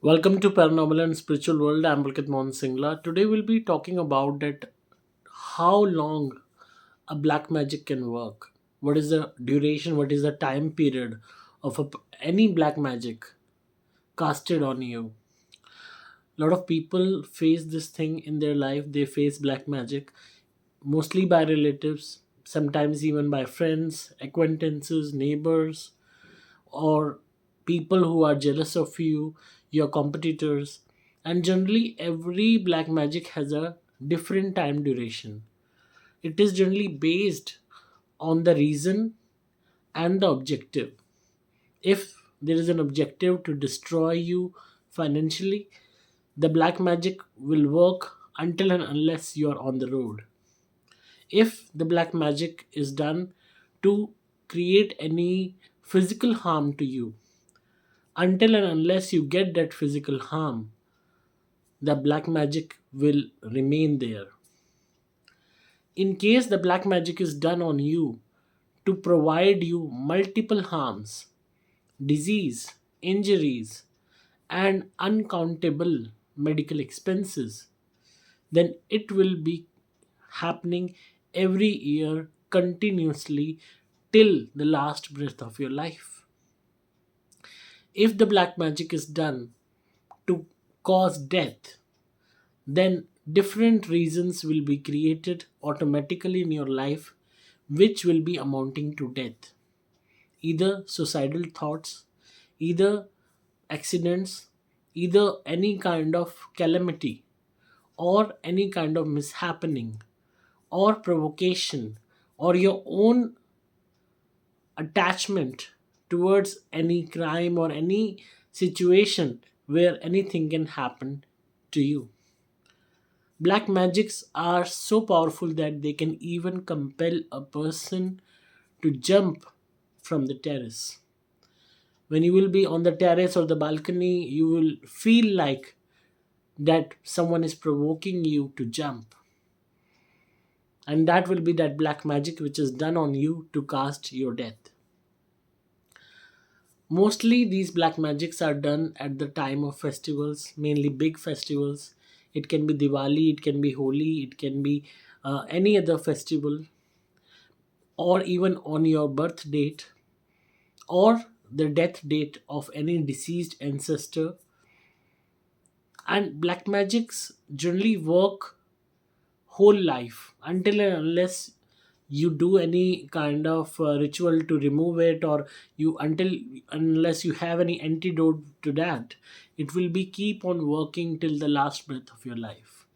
Welcome to Paranormal and Spiritual World. I'm Pulkit Mohan Singla. Today we'll be talking about that how long a black magic can work. What is the duration? What is the time period of any black magic casted on you? A lot of people face this thing in their life. They face black magic mostly by relatives, sometimes even by friends, acquaintances, neighbors, or people who are jealous of you, your competitors. And generally, every black magic has a different time duration. It is generally based on the reason and the objective. If there is an objective to destroy you financially, the black magic will work until and unless you are on the road. If the black magic is done to create any physical harm to you, until and unless you get that physical harm, the black magic will remain there. In case the black magic is done on you to provide you multiple harms, disease, injuries, and uncountable medical expenses, then it will be happening every year continuously till the last breath of your life. If the black magic is done to cause death, then different reasons will be created automatically in your life which will be amounting to death. Either suicidal thoughts, either accidents, either any kind of calamity, or any kind of mishappening, or provocation, or your own attachment towards any crime or any situation where anything can happen to you. Black magics are so powerful that they can even compel a person to jump from the terrace. When you will be on the terrace or the balcony, you will feel like that someone is provoking you to jump. And that will be that black magic which is done on you to cast your death. Mostly these black magics are done at the time of festivals, mainly big festivals. It can be Diwali, it can be Holi, it can be any other festival, or even on your birth date, or the death date of any deceased ancestor. And black magics generally work whole life until and unless you do any kind of ritual to remove it, or you until unless you have any antidote to that, it will be keep on working till the last breath of your life.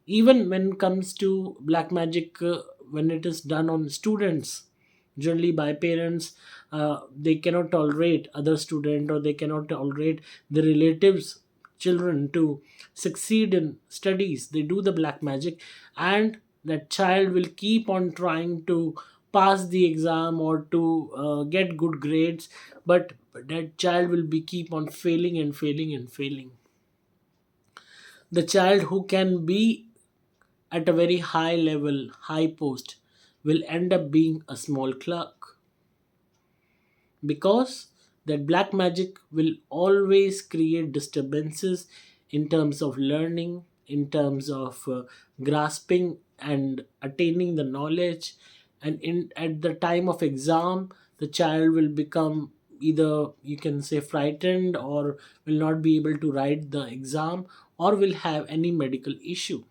Even when it comes to black magic, when it is done on students, generally by parents, they cannot tolerate other student, or they cannot tolerate the relatives children to succeed in studies. They do the black magic, and that child will keep on trying to pass the exam or to get good grades, but that child will be keep on failing and failing and failing. The child who can be at a very high level, high post, will end up being a small clerk, because that black magic will always create disturbances in terms of learning, in terms of grasping and attaining the knowledge. And in at the time of exam, the child will become, either you can say, frightened, or will not be able to write the exam, or will have any medical issue.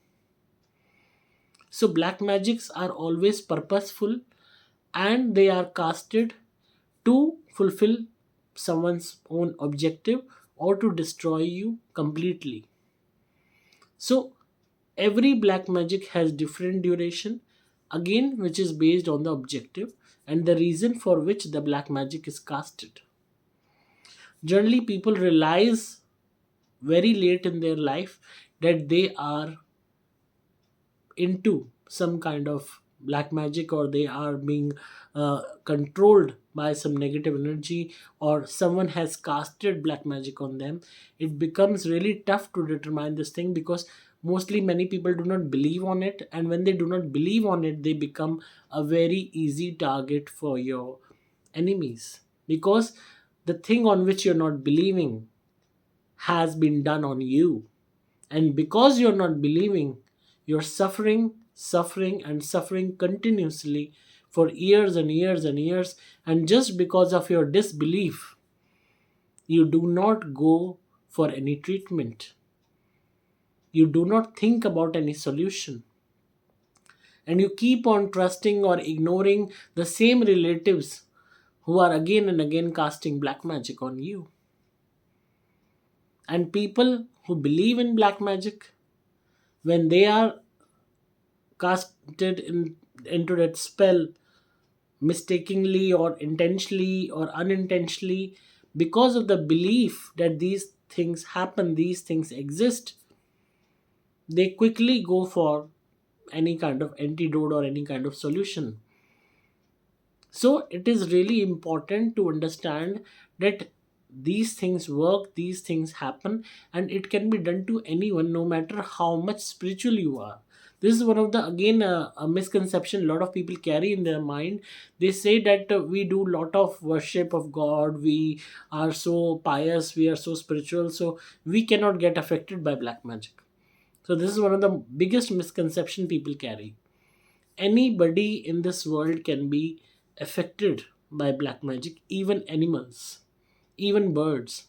So black magics are always purposeful, and they are casted to fulfill someone's own objective or to destroy you completely. So every black magic has different duration, again, which is based on the objective and the reason for which the black magic is casted. Generally, people realize very late in their life that they are into some kind of black magic, or they are being controlled by some negative energy, or someone has casted black magic on them. It becomes really tough to determine this thing, because mostly many people do not believe on it, and when they do not believe on it, they become a very easy target for your enemies, because the thing on which you're not believing has been done on you. And because you're not believing, you're suffering, suffering, and suffering continuously for years and years and years. And just because of your disbelief, you do not go for any treatment. You do not think about any solution. And you keep on trusting or ignoring the same relatives who are again and again casting black magic on you. And people who believe in black magic, when they are into that spell, mistakenly or intentionally or unintentionally, because of the belief that these things happen, these things exist, they quickly go for any kind of antidote or any kind of solution. So it is really important to understand that these things work, these things happen, and it can be done to anyone, no matter how much spiritual you are. This is one of the again a misconception a lot of people carry in their mind. They say that we do lot of worship of God, we are so pious, we are so spiritual, so we cannot get affected by black magic. So this is one of the biggest misconception people carry. Anybody in this world can be affected by black magic, even animals, even birds.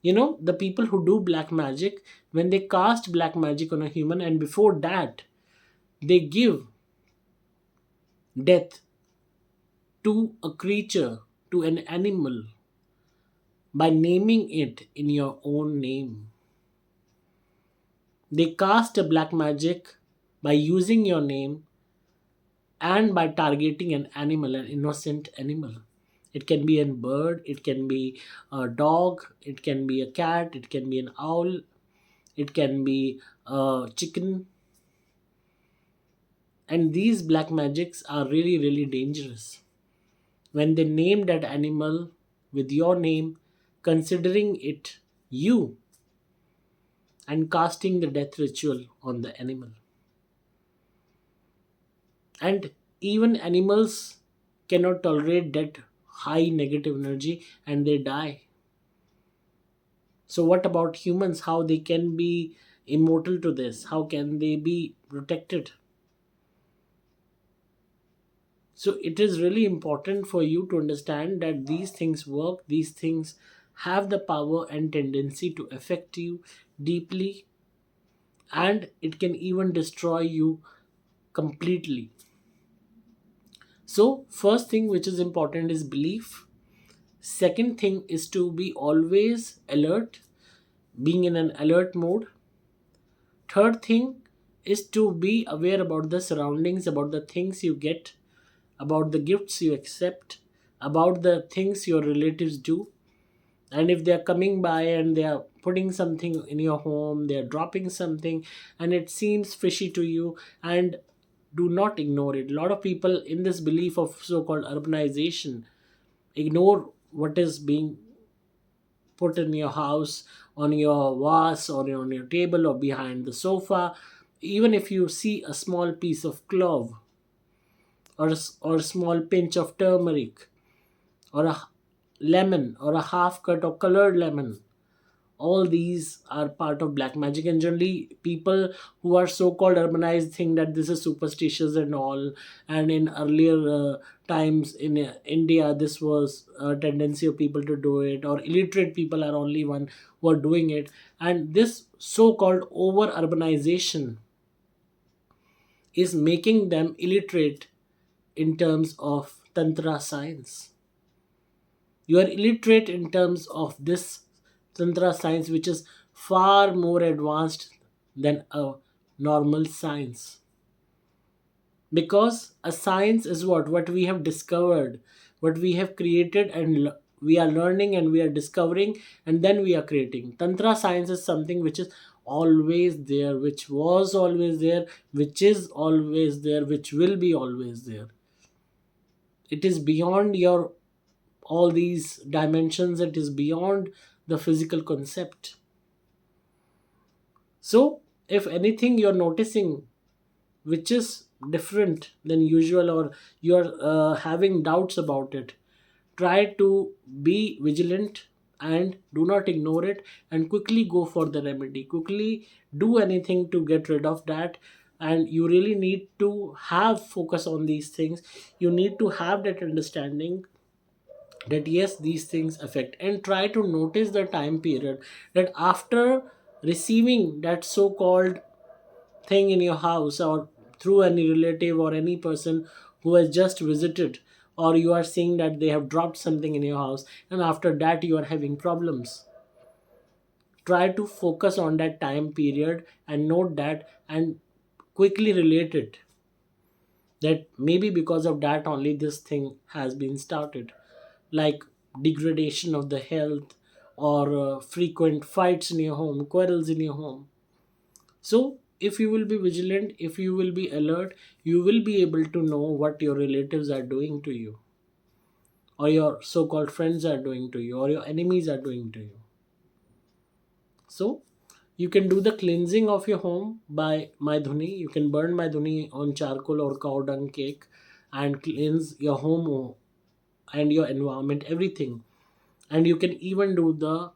You know, the people who do black magic, when they cast black magic on a human, and before that, they give death to a creature, to an animal, by naming it in your own name. They cast a black magic by using your name and by targeting an animal, an innocent animal. It can be a bird, it can be a dog, it can be a cat, it can be an owl, it can be a chicken. And these black magics are really, really dangerous. When they name that animal with your name, considering it you, and casting the death ritual on the animal. And even animals cannot tolerate that high negative energy and they die. So what about humans? How they can be immortal to this? How can they be protected? So it is really important for you to understand that these things work, these things have the power and tendency to affect you deeply, and it can even destroy you completely. So first thing which is important is belief. Second thing is to be always alert, being in an alert mode. Third thing is to be aware about the surroundings, about the things you get, about the gifts you accept, about the things your relatives do. And if they are coming by and they are putting something in your home, they are dropping something, and it seems fishy to you, and do not ignore it. A lot of people in this belief of so called urbanization ignore what is being put in your house, on your vase, or on your table, or behind the sofa. Even if you see a small piece of clove, or a small pinch of turmeric, or a lemon, or a half cut or colored lemon, all these are part of black magic. And generally people who are so called urbanized think that this is superstitious and all. And in earlier times in India, this was a tendency of people to do it, or illiterate people are only one who are doing it. And this so called over urbanization is making them illiterate in terms of tantra science. You are illiterate in terms of this tantra science, which is far more advanced than a normal science. Because a science is what we have discovered, what we have created, and we are learning and we are discovering, and then we are creating. Tantra science is something which is always there, which was always there, which is always there, which will be always there. It is beyond your all these dimensions, it is beyond the physical concept. So if anything you're noticing which is different than usual, or you're having doubts about it, try to be vigilant, and do not ignore it, and quickly go for the remedy, quickly do anything to get rid of that. And you really need to have focus on these things. You need to have that understanding that yes, these things affect, and try to notice the time period that after receiving that so called thing in your house, or through any relative or any person who has just visited, or you are seeing that they have dropped something in your house, and after that you are having problems. Try to focus on that time period and note that, and quickly relate it, that maybe because of that only this thing has been started, like degradation of the health, or frequent fights in your home, quarrels in your home. So, if you will be vigilant, if you will be alert, you will be able to know what your relatives are doing to you, or your so called friends are doing to you, or your enemies are doing to you. So, you can do the cleansing of your home by Maidhuni. You can burn Maidhuni on charcoal or cow dung cake and cleanse your home and your environment, everything. And you can even do the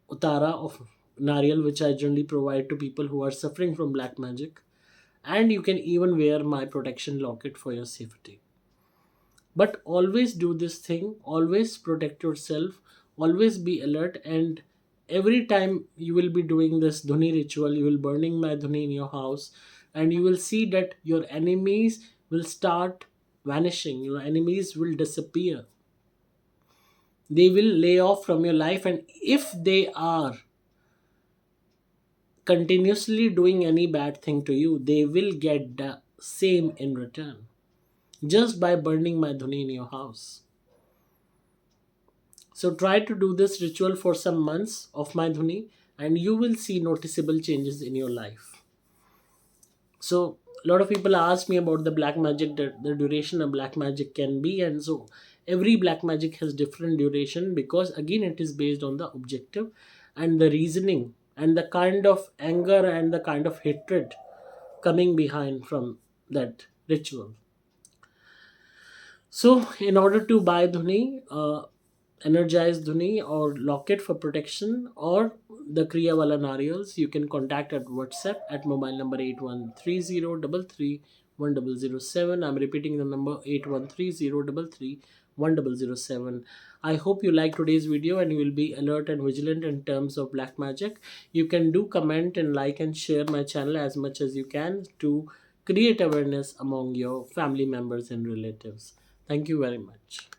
Uttara of Nariel, which I generally provide to people who are suffering from black magic. And you can even wear my protection locket for your safety. But always do this thing, always protect yourself, always be alert, and every time you will be doing this dhuni ritual, you will burning my dhuni in your house, and you will see that your enemies will start vanishing, your enemies will disappear, they will lay off from your life. And if they are continuously doing any bad thing to you, they will get the same in return, just by burning my dhuni in your house. So try to do this ritual for some months of my dhuni, and you will see noticeable changes in your life. So a lot of people ask me about the black magic, the duration of black magic can be, and so every black magic has different duration, because again it is based on the objective and the reasoning and the kind of anger and the kind of hatred coming behind from that ritual. So, in order to buy Dhuni, energize Dhuni or locket for protection, or the Kriya Wala Nariyals, you can contact at WhatsApp at mobile number 8130331007. I'm repeating the number 8130331007. I hope you like today's video and you will be alert and vigilant in terms of black magic. You can do comment and like and share my channel as much as you can to create awareness among your family members and relatives. Thank you very much.